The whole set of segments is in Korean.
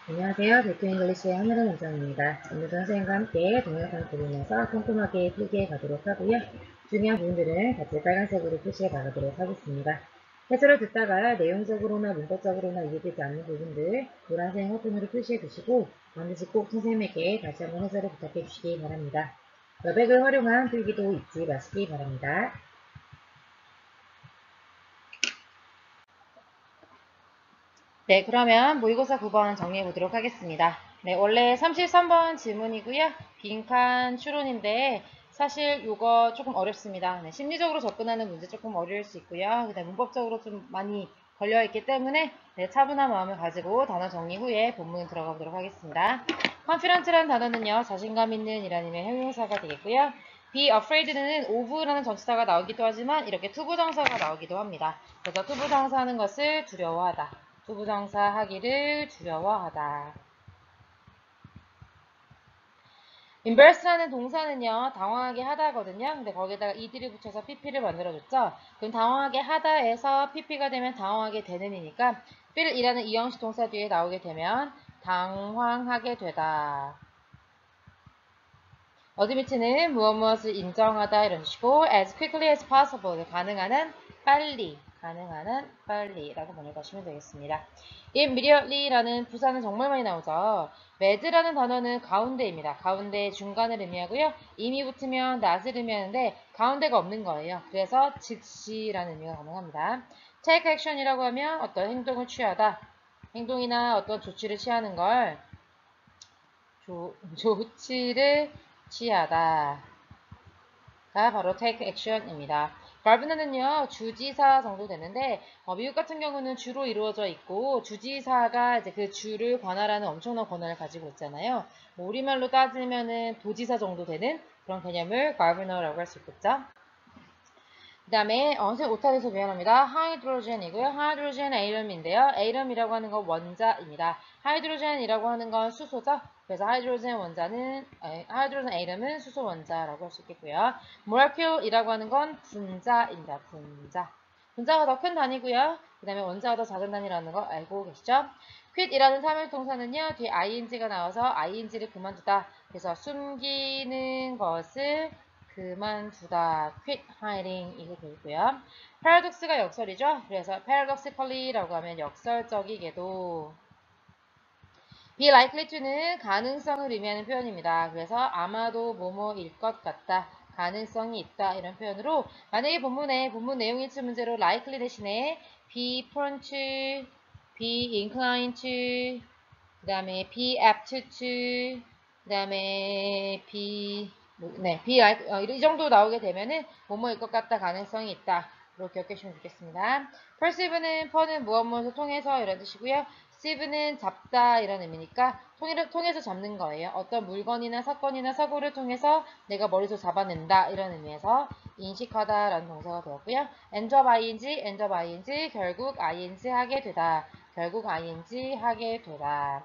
안녕하세요. 베트 잉글리시의 하늘은 원장입니다. 오늘도 선생님과 함께 동영상을 보면서 꼼꼼하게 필기해 가도록 하고요. 중요한 부분들은 같이 빨간색으로 표시해 나가도록 하겠습니다. 해설을 듣다가 내용적으로나 문법적으로나 이해되지 않는 부분들 노란색 허튼으로 표시해 두시고 반드시 꼭 선생님에게 다시 한번 해설을 부탁해 주시기 바랍니다. 여백을 활용한 필기도 잊지 마시기 바랍니다. 네, 그러면 모의고사 9번 정리해 보도록 하겠습니다. 네, 원래 33번 질문이고요. 빈칸 추론인데 사실 이거 조금 어렵습니다. 네, 심리적으로 접근하는 문제 조금 어려울 수 있고요. 그다음 문법적으로 좀 많이 걸려있기 때문에 네, 차분한 마음을 가지고 단어 정리 후에 본문 들어가 보도록 하겠습니다. confident라는 단어는요. 자신감 있는 이라는 의미의 형용사가 되겠고요. be afraid는 of라는 전치사가 나오기도 하지만 이렇게 투부정사가 나오기도 합니다. 그래서 투부정사하는 것을 두려워하다. 투부정사 하기를 두려워하다. embarrass라는 동사는요, 당황하게 하다거든요. 근데 거기다가 ed를 붙여서 pp를 만들어줬죠. 그럼 당황하게 하다에서 pp가 되면 당황하게 되는이니까 feel이라는 이형식 동사 뒤에 나오게 되면 당황하게 되다. 어드미트는 무엇을 인정하다 이런 식이고 as quickly as possible 가능한 한 빨리라고 번역하시면 되겠습니다. immediately라는 부사는 정말 많이 나오죠. mad라는 단어는 가운데입니다. 가운데 중간을 의미하고요. 이미 붙으면 not을 의미하는데 가운데가 없는 거예요. 그래서 즉시라는 의미가 가능합니다. take action이라고 하면 어떤 행동을 취하다. 행동이나 어떤 조치를 취하는 걸 조치를 취하다가 바로 take action입니다. verben은요 주지사 정도 되는데 미국 같은 경우는 주로 이루어져 있고 주지사가 이제 그 주를 관할하는 엄청난 권한을 가지고 있잖아요. 뭐 우리말로 따지면은 도지사 정도 되는 그런 개념을 governor라고 할 수 있겠죠. 그 다음에 선생님 오타돼서 미안합니다. 하이드로젠이고요. 하이드로젠 에이럼인데요. 에이럼이라고 하는 건 원자입니다. 하이드로젠이라고 하는 건 수소죠. 그래서 하이드로젠 에이럼은 수소 원자라고 할 수 있겠고요. 모레큘이라고 하는 건 분자입니다. 분자가 더 큰 단위고요. 그 다음에 원자가 더 작은 단위라는 거 알고 계시죠? quit이라는 사물동사는요. 뒤에 ing가 나와서 ing를 그만두다. 그래서 숨기는 것을 그만두다, quit hiding 이게 되고요. paradox가 역설이죠. 그래서 paradoxically라고 하면 역설적이게도 be likely to는 가능성을 의미하는 표현입니다. 그래서 아마도 뭐뭐일 것 같다, 가능성이 있다 이런 표현으로 만약에 본문 내용 일치 문제로 likely 대신에 be prone to, be inclined to, 그 다음에 be apt to, 그 다음에 이 정도 나오게 되면은 뭐뭐일 것 같다 가능성이 있다. 로 기억해주시면 좋겠습니다. perceive는 per는 무엇을 통해서 이런 뜻이고요. seive는 잡다 이런 의미니까 통해서 잡는 거예요. 어떤 물건이나 사건이나 사고를 통해서 내가 머릿속에 잡아낸다 이런 의미에서 인식하다 라는 동사가 되었고요. end of ing 결국 ing 하게 되다. 결국 ing 하게 되다.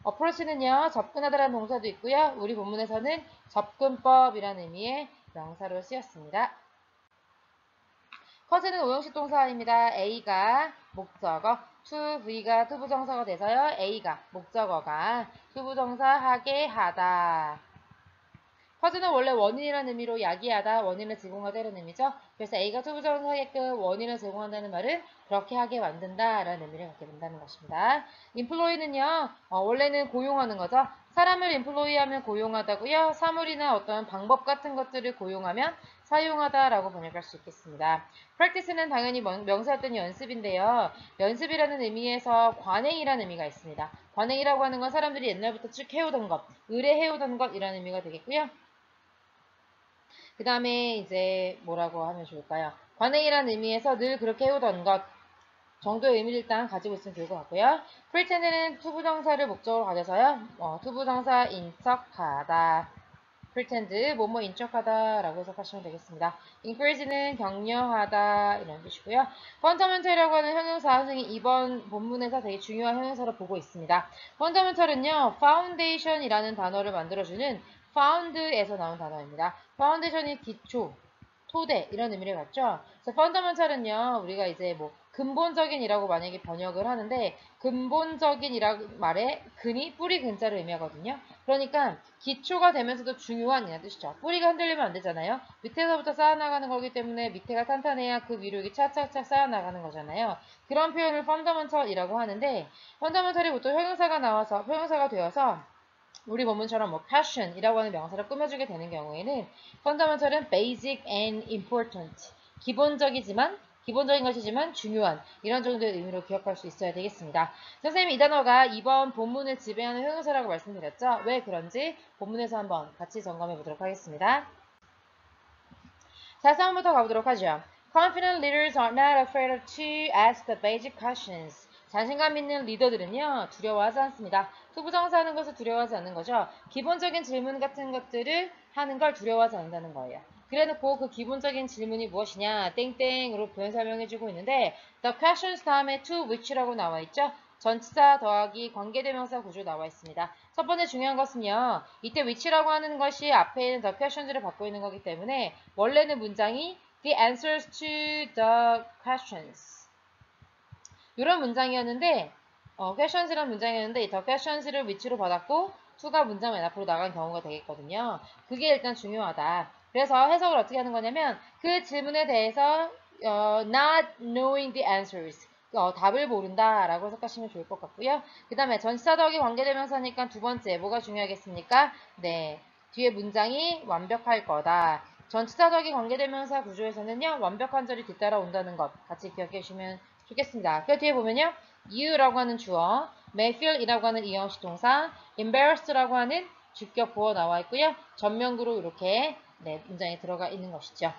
approach는요, 접근하다라는 동사도 있고요. 우리 본문에서는 접근법이라는 의미의 명사로 쓰였습니다. 커즈는 오형식 동사입니다. A가 목적어, to V가 투부정사가 돼서요. A가 목적어가 투부정사 하다. 퍼즈는 원래 원인이라는 의미로 야기하다, 원인을 제공하다 이런 의미죠. 그래서 A가 투부정사 하게끔 원인을 제공한다는 말은 그렇게 하게 만든다 라는 의미를 갖게 된다는 것입니다. employ는요, 원래는 고용하는 거죠. 사람을 employ하면 고용하다고요. 사물이나 어떤 방법 같은 것들을 고용하면 사용하다라고 번역할 수 있겠습니다. practice는 당연히 명사였던 연습인데요. 연습이라는 의미에서 관행이라는 의미가 있습니다. 관행이라고 하는 건 사람들이 옛날부터 쭉 해오던 것, 의뢰해오던 것이라는 의미가 되겠고요. 그 다음에 이제 뭐라고 하면 좋을까요? 관행이라는 의미에서 늘 그렇게 해오던 것 정도의 의미를 일단 가지고 있으면 좋을 것 같고요. pretend는 투부정사를 목적으로 가져서요. 투부정사인 척하다. pretend, 뭐뭐인 척하다 라고 해석하시면 되겠습니다. encourage는 격려하다 이런 뜻이고요. fundamental이라고 하는 형용사 선생님이 이번 본문에서 되게 중요한 형용사로 보고 있습니다. fundamental은요. foundation이라는 단어를 만들어주는 found에서 나온 단어입니다. foundation이 기초, 토대 이런 의미를 갖죠. 그래서 fundamental은요. 우리가 이제 뭐 근본적인이라고 만약에 번역을 하는데 근본적인이라는 말에 근이 뿌리 근자를 의미하거든요. 그러니까 기초가 되면서도 중요한 이라는 뜻이죠. 뿌리가 흔들리면 안 되잖아요. 밑에서부터 쌓아나가는 거기 때문에 밑에가 탄탄해야 그 위로 이렇게 차차차 쌓아나가는 거잖아요. 그런 표현을 fundamental이라고 하는데 fundamental이 보통 형용사가 되어서 우리 본문처럼 뭐 passion이라고 하는 명사를 꾸며주게 되는 경우에는 fundamental은 basic and important, 기본적인 것이지만 중요한 이런 정도의 의미로 기억할 수 있어야 되겠습니다. 선생님이 이 단어가 이번 본문을 지배하는 형용사라고 말씀드렸죠. 왜 그런지 본문에서 한번 같이 점검해 보도록 하겠습니다. 자, 3번부터 가보도록 하죠. Confident leaders are not afraid to ask the basic questions. 자신감 있는 리더들은요, 두려워하지 않습니다. 투부정사하는 것을 두려워하지 않는 거죠. 기본적인 질문 같은 것들을 하는 걸 두려워하지 않는다는 거예요. 그래놓고 그 기본적인 질문이 무엇이냐, 땡땡으로 표현 설명해주고 있는데, the questions 다음에 to which라고 나와 있죠. 전치사 더하기 관계대명사 구조 나와 있습니다. 첫 번째 중요한 것은요. 이때 which라고 하는 것이 앞에 있는 the questions를 받고 있는 거기 때문에 원래는 문장이 the answers to the questions 이런 문장이었는데 questions이라는 문장이었는데 the questions를 which로 받았고 to가 문장 맨 앞으로 나간 경우가 되겠거든요. 그게 일단 중요하다. 그래서 해석을 어떻게 하는 거냐면 그 질문에 대해서 not knowing the answers 답을 모른다 라고 해석하시면 좋을 것 같고요. 그 다음에 전치사 더하기 관계대명사니까 두 번째 뭐가 중요하겠습니까? 네, 뒤에 문장이 완벽할 거다. 전치사 더하기 관계대명사 구조에서는요. 완벽한 절이 뒤따라 온다는 것 같이 기억해 주시면 좋겠습니다. 그 뒤에 보면요. you라고 하는 주어, may feel이라고 하는 이형식 동사, embarrassed라고 하는 주격 보어 나와 있고요. 전면구로 이렇게 문장에 들어가 있는 것이죠.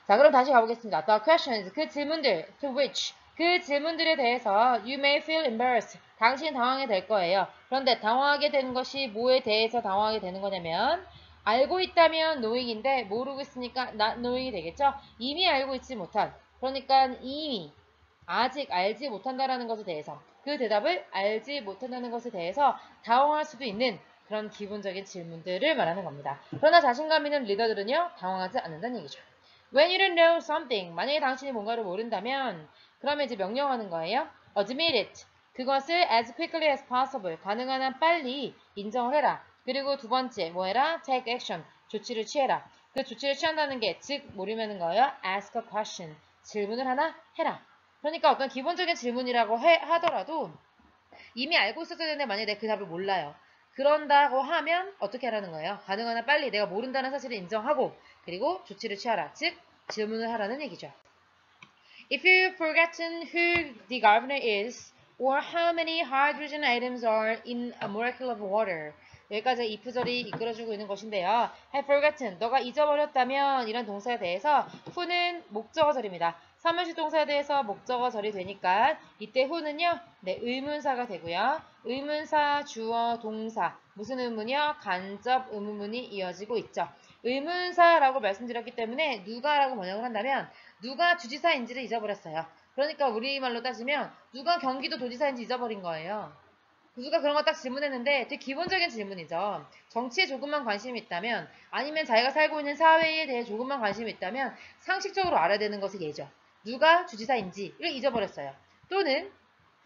자, 그럼 다시 가보겠습니다. The questions, 그 질문들, to which, 그 질문들에 대해서 you may feel embarrassed. 당신이 당황하게 될 거예요. 그런데 당황하게 되는 것이 뭐에 대해서 당황하게 되는 거냐면 알고 있다면 knowing인데 모르고 있으니까 not knowing이 되겠죠? 이미 알고 있지 못한, 그러니까 이미 아직 알지 못한다라는 것에 대해서 그 대답을 알지 못한다는 것에 대해서 당황할 수도 있는 그런 기본적인 질문들을 말하는 겁니다. 그러나 자신감 있는 리더들은요. 당황하지 않는다는 얘기죠. When you don't know something, 만약에 당신이 뭔가를 모른다면 그러면 이제 명령하는 거예요. Admit it. 그것을 as quickly as possible. 가능한 한 빨리 인정을 해라. 그리고 두 번째 뭐 해라? Take action. 조치를 취해라. 그 조치를 취한다는 게 즉 모르면은 거예요. Ask a question. 질문을 하나 해라. 그러니까 어떤 기본적인 질문이라고 하더라도 이미 알고 있었어야 되는데 만약에 내가 그 답을 몰라요. 그런다고 하면 어떻게 하라는 거예요? 가능한 한 빨리 내가 모른다는 사실을 인정하고 그리고 조치를 취하라. 즉 질문을 하라는 얘기죠. If you've forgotten who the governor is or how many hydrogen atoms are in a molecule of water. 여기까지 if절이 이끌어주고 있는 것인데요. Have forgotten. 너가 잊어버렸다면 이런 동사에 대해서 who는 목적어절입니다. 삼형식 동사에 대해서 목적어절이 되니까 이때 who는요. 네, 의문사가 되고요. 의문사, 주어, 동사. 무슨 의문이요? 간접 의문문이 이어지고 있죠. 의문사라고 말씀드렸기 때문에 누가라고 번역을 한다면 누가 주지사인지를 잊어버렸어요. 그러니까 우리말로 따지면 누가 경기도 도지사인지 잊어버린 거예요. 누가 그런 거 딱 질문했는데 되게 기본적인 질문이죠. 정치에 조금만 관심이 있다면 아니면 자기가 살고 있는 사회에 대해 조금만 관심이 있다면 상식적으로 알아야 되는 것이 예죠. 누가 주지사인지를 잊어버렸어요. 또는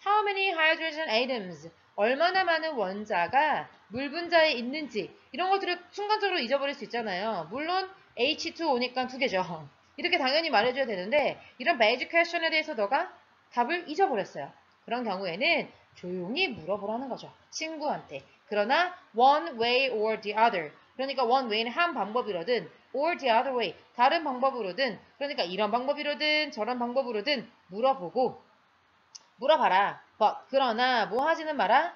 How many hydrogen atoms? 얼마나 많은 원자가 물 분자에 있는지 이런 것들을 순간적으로 잊어버릴 수 있잖아요. 물론 H2O니까 두 개죠. 이렇게 당연히 말해줘야 되는데 이런 basic question에 대해서 너가 답을 잊어버렸어요. 그런 경우에는 조용히 물어보라는 거죠. 친구한테. 그러나 one way or the other. 그러니까 one way는 한 방법이로든 or the other way. 다른 방법으로든 그러니까 이런 방법이로든 저런 방법으로든 물어봐라. But 그러나 뭐 하지는 마라.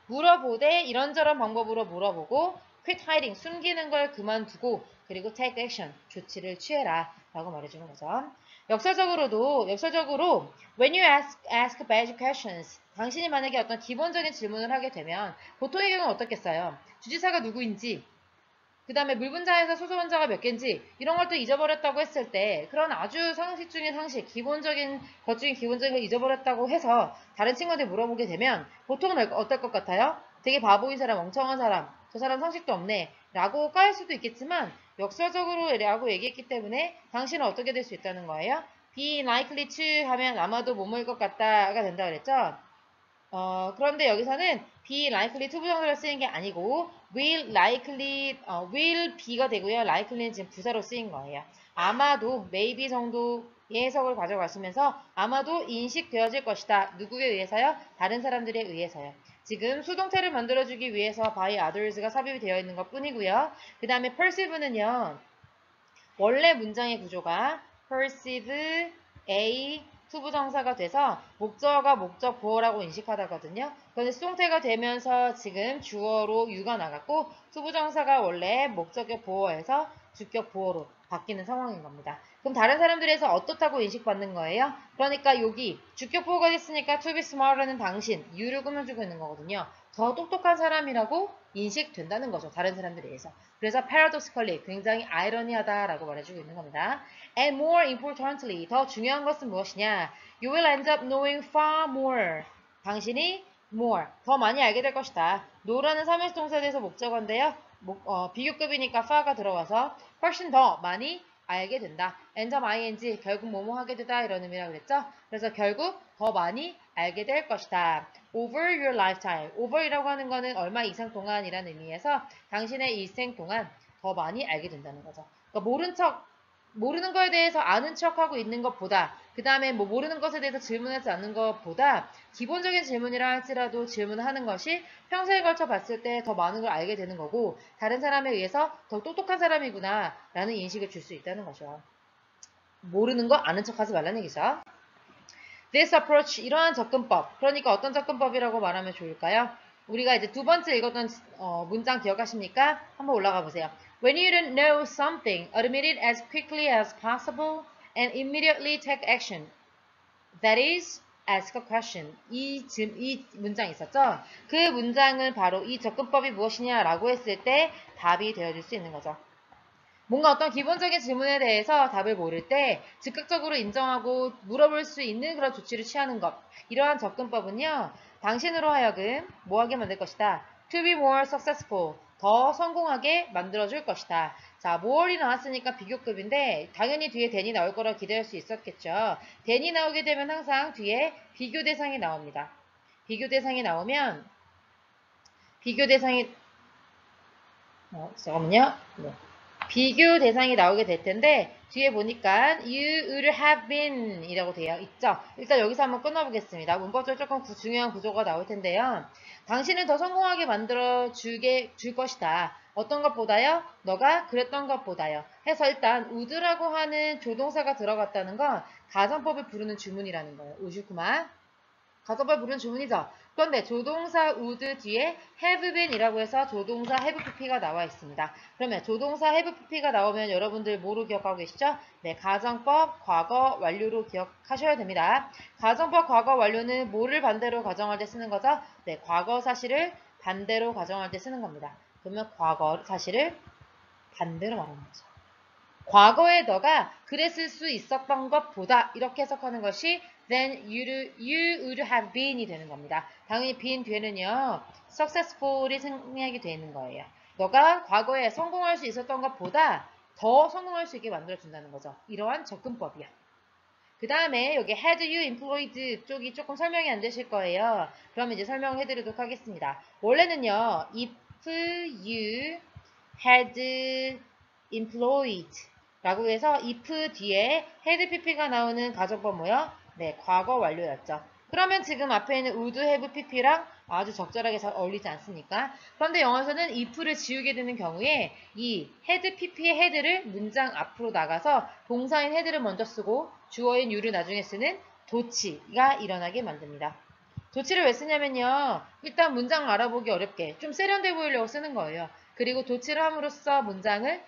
물어보되 이런저런 방법으로 물어보고 quit hiding 숨기는 걸 그만두고 그리고 take action 조치를 취해라 라고 말해주는 거죠. 역설적으로 when you ask basic questions 당신이 만약에 어떤 기본적인 질문을 하게 되면 보통의 경우는 어떻겠어요? 주지사가 누구인지 그 다음에 물분자에서 소수원자가 몇 개인지 이런 걸 또 잊어버렸다고 했을 때 그런 아주 상식 중에 상식 기본적인 것 중에 기본적인 걸 잊어버렸다고 해서 다른 친구한테 물어보게 되면 보통은 어떨 것 같아요? 되게 바보인 사람, 멍청한 사람, 저 사람 상식도 없네 라고 까일 수도 있겠지만 역사적으로라고 얘기했기 때문에 당신은 어떻게 될 수 있다는 거예요? be likely to 하면 아마도 뭐뭐일 것 같다가 된다 그랬죠? 그런데 여기서는 be likely to 부정사로 쓰인 게 아니고 will likely, will be가 되고요. likely는 지금 부사로 쓰인 거예요. 아마도 maybe 정도의 해석을 가져가시면서 아마도 인식되어질 것이다. 누구에 의해서요? 다른 사람들에 의해서요. 지금 수동태를 만들어주기 위해서 by others가 삽입이 되어 있는 것 뿐이고요. 그 다음에 perceive는요. 원래 문장의 구조가 perceive A 투부정사가 돼서 목적어가 목적 보어라고 인식하다거든요. 그런데 수동태가 되면서 지금 주어로 유가 나갔고 투부정사가 원래 목적격 보어에서 주격 보어로 바뀌는 상황인 겁니다. 그럼 다른 사람들에서 어떻다고 인식받는 거예요? 그러니까 여기 주격 보어가 됐으니까 to be smart는 당신, you를 꾸며주고 있는 거거든요. 더 똑똑한 사람이라고 인식된다는 거죠. 다른 사람들에 의해서. 그래서 paradoxically 굉장히 아이러니하다라고 말해주고 있는 겁니다. And more importantly, 더 중요한 것은 무엇이냐? You will end up knowing far more. 당신이 more, 더 많이 알게 될 것이다. know라는 삼형식 동사에 대해서 목적어인데요. 비교급이니까 far가 들어와서 훨씬 더 많이 알게 된다. end up ing, 결국 뭐뭐 하게 되다 이런 의미라고 그랬죠. 그래서 결국 더 많이 알게 될 것이다. over your lifetime. over이라고 하는 거는 얼마 이상 동안이라는 의미에서 당신의 일생 동안 더 많이 알게 된다는 거죠. 그러니까 모르는 거에 대해서 아는 척하고 있는 것보다 그 다음에 뭐 모르는 것에 대해서 질문하지 않는 것보다 기본적인 질문이라 할지라도 질문하는 것이 평생에 걸쳐 봤을 때 더 많은 걸 알게 되는 거고 다른 사람에 의해서 더 똑똑한 사람이구나 라는 인식을 줄 수 있다는 거죠. 모르는 거 아는 척하지 말라는 얘기죠. This approach, 이러한 접근법. 그러니까 어떤 접근법이라고 말하면 좋을까요? 우리가 이제 두 번째 읽었던 문장 기억하십니까? 한번 올라가 보세요. When you don't know something, admit it as quickly as possible and immediately take action. That is, ask a question. 이 문장 있었죠? 그 문장은 바로 이 접근법이 무엇이냐라고 했을 때 답이 되어줄 수 있는 거죠. 뭔가 어떤 기본적인 질문에 대해서 답을 모를 때 즉각적으로 인정하고 물어볼 수 있는 그런 조치를 취하는 것. 이러한 접근법은요. 당신으로 하여금 뭐하게 만들 것이다. To be more successful. 더 성공하게 만들어줄 것이다. 자, more이 나왔으니까 비교급인데 당연히 뒤에 than이 나올 거라 기대할 수 있었겠죠. than이 나오게 되면 항상 뒤에 비교 대상이 나옵니다. 비교 대상이 나오면 잠깐만요. 네. 비교 대상이 나오게 될 텐데 뒤에 보니까 you would have been 이라고 되어 있죠. 일단 여기서 한번 끊어보겠습니다. 문법적으로 조금 중요한 구조가 나올 텐데요. 당신을 더 성공하게 만들어 줄 것이다. 어떤 것보다요? 너가 그랬던 것보다요. 해서 일단 would라고 하는 조동사가 들어갔다는 건 가정법을 부르는 주문이라는 거예요. 우주구만. 가정법 부르는 주문이죠. 그런데 조동사 would 뒤에 have been 이라고 해서 조동사 have pp가 나와 있습니다. 그러면 조동사 have pp가 나오면 여러분들 뭐로 기억하고 계시죠? 네, 가정법 과거 완료로 기억하셔야 됩니다. 가정법 과거 완료는 뭐를 반대로 가정할 때 쓰는 거죠? 네, 과거 사실을 반대로 가정할 때 쓰는 겁니다. 그러면 과거 사실을 반대로 말하는 거죠. 과거에 너가 그랬을 수 있었던 것보다 이렇게 해석하는 것이 then you would have been이 되는 겁니다. 당연히 been 뒤에는요. successful이 생략이 되는 거예요. 너가 과거에 성공할 수 있었던 것보다 더 성공할 수 있게 만들어준다는 거죠. 이러한 접근법이야. 그 다음에 여기 had you employed 쪽이 조금 설명이 안 되실 거예요. 그러면 이제 설명을 해드리도록 하겠습니다. 원래는요. if you had employed 라고 해서 if 뒤에 had pp가 나오는 가정법 뭐요? 네, 과거 완료였죠. 그러면 지금 앞에 있는 would have pp랑 아주 적절하게 잘 어울리지 않습니까? 그런데 영어에서는 if를 지우게 되는 경우에 이 had pp의 had를 문장 앞으로 나가서 동사인 had를 먼저 쓰고 주어인 you를 나중에 쓰는 도치가 일어나게 만듭니다. 도치를 왜 쓰냐면요. 일단 문장 알아보기 어렵게 좀 세련돼 보이려고 쓰는 거예요. 그리고 도치를 함으로써 문장을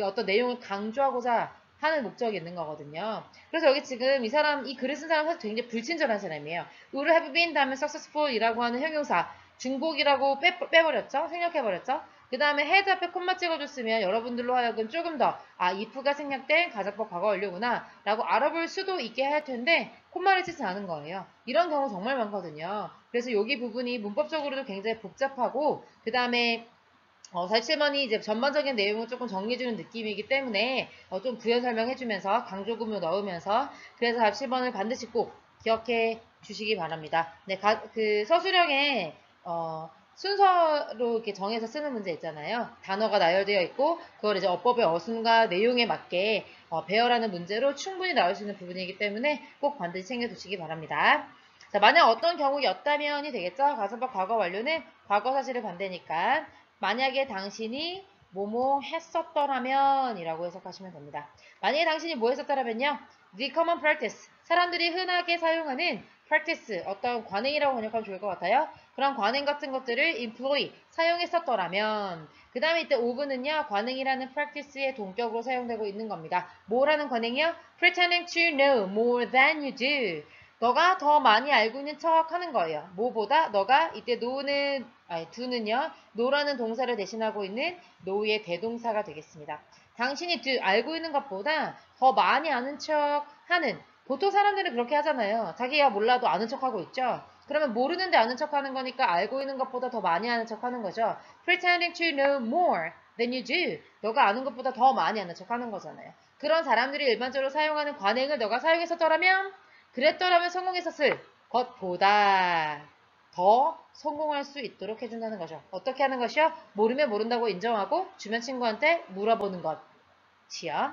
어떤 내용을 강조하고자 하는 목적이 있는 거거든요. 그래서 여기 지금 이 글을 쓴 사람은 사실 굉장히 불친절한 사람이에요. would have been 다음에 successful이라고 하는 형용사 중복이라고 빼버렸죠? 생략해버렸죠? 그 다음에 had 앞에 콤마 찍어줬으면 여러분들로 하여금 조금 더 if가 생략된 가정법 과거 완료구나 라고 알아볼 수도 있게 할 텐데 콤마를 치지 않은 거예요. 이런 경우 정말 많거든요. 그래서 여기 부분이 문법적으로도 굉장히 복잡하고 그 다음에 사실만이 이제 전반적인 내용을 조금 정리해주는 느낌이기 때문에 좀 부연 설명해주면서 강조 구문 넣으면서 그래서 47번을 반드시 꼭 기억해 주시기 바랍니다. 네, 그 서술형에 순서로 이렇게 정해서 쓰는 문제 있잖아요. 단어가 나열되어 있고 그걸 이제 어법의 어순과 내용에 맞게 배열하는 문제로 충분히 나올 수 있는 부분이기 때문에 꼭 반드시 챙겨두시기 바랍니다. 자, 만약 어떤 경우였다면이 되겠죠? 가정법 과거 완료는 과거 사실을 반대니까 만약에 당신이 뭐뭐 했었더라면 이라고 해석하시면 됩니다. 만약에 당신이 뭐 했었더라면요. The common practice. 사람들이 흔하게 사용하는 practice. 어떤 관행이라고 번역하면 좋을 것 같아요. 그런 관행 같은 것들을 employ. 사용했었더라면. 그 다음에 이때 oven은요. 관행이라는 practice의 동격으로 사용되고 있는 겁니다. 뭐라는 관행이요? Pretending to know more than you do. 너가 더 많이 알고 있는 척 하는 거예요. 뭐보다 너가 이때 do는요. no라는 동사를 대신하고 있는 know의 대동사가 되겠습니다. 당신이 알고 있는 것보다 더 많이 아는 척 하는 보통 사람들은 그렇게 하잖아요. 자기가 몰라도 아는 척 하고 있죠. 그러면 모르는데 아는 척 하는 거니까 알고 있는 것보다 더 많이 아는 척 하는 거죠. Pretending to know more than you do. 너가 아는 것보다 더 많이 아는 척 하는 거잖아요. 그런 사람들이 일반적으로 사용하는 관행을 너가 사용했었더라면 그랬더라면 성공했었을 것보다 더 성공할 수 있도록 해준다는 거죠. 어떻게 하는 것이요? 모르면 모른다고 인정하고 주변 친구한테 물어보는 것이요.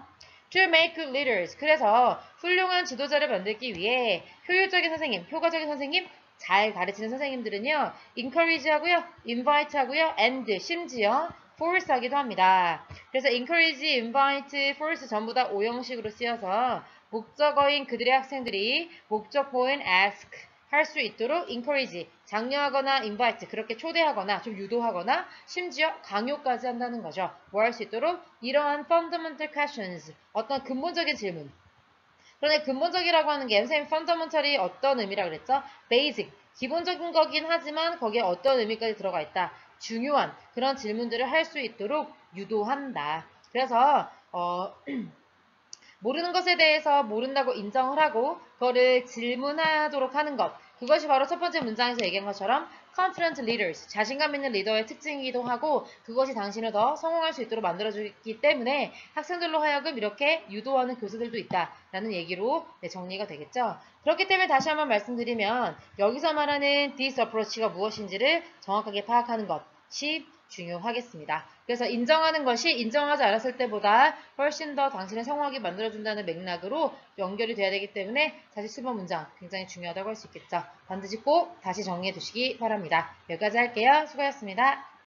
To make good leaders. 그래서 훌륭한 지도자를 만들기 위해 효율적인 선생님, 효과적인 선생님, 잘 가르치는 선생님들은요. encourage 하고요. invite 하고요. and 심지어 force 하기도 합니다. 그래서 encourage, invite, force 전부 다 오형식으로 쓰여서 목적어인 그들의 학생들이 목적보인 ask 할 수 있도록 encourage, 장려하거나 invite, 그렇게 초대하거나 좀 유도하거나 심지어 강요까지 한다는 거죠. 뭐 할 수 있도록 이러한 fundamental questions, 어떤 근본적인 질문. 그런데 근본적이라고 하는 게 선생님 fundamental이 어떤 의미라 그랬죠? basic, 기본적인 거긴 하지만 거기에 어떤 의미까지 들어가 있다. 중요한 그런 질문들을 할 수 있도록 유도한다. 그래서 모르는 것에 대해서 모른다고 인정을 하고 그거를 질문하도록 하는 것. 그것이 바로 첫 번째 문장에서 얘기한 것처럼 confident leaders, 자신감 있는 리더의 특징이기도 하고 그것이 당신을 더 성공할 수 있도록 만들어주기 때문에 학생들로 하여금 이렇게 유도하는 교수들도 있다라는 얘기로 정리가 되겠죠. 그렇기 때문에 다시 한번 말씀드리면 여기서 말하는 this approach가 무엇인지를 정확하게 파악하는 것이 중요하겠습니다. 그래서 인정하는 것이 인정하지 않았을 때보다 훨씬 더 당신을 성공하게 만들어준다는 맥락으로 연결이 돼야 되기 때문에 47번 문장 굉장히 중요하다고 할 수 있겠죠. 반드시 꼭 다시 정리해 두시기 바랍니다. 여기까지 할게요. 수고하셨습니다.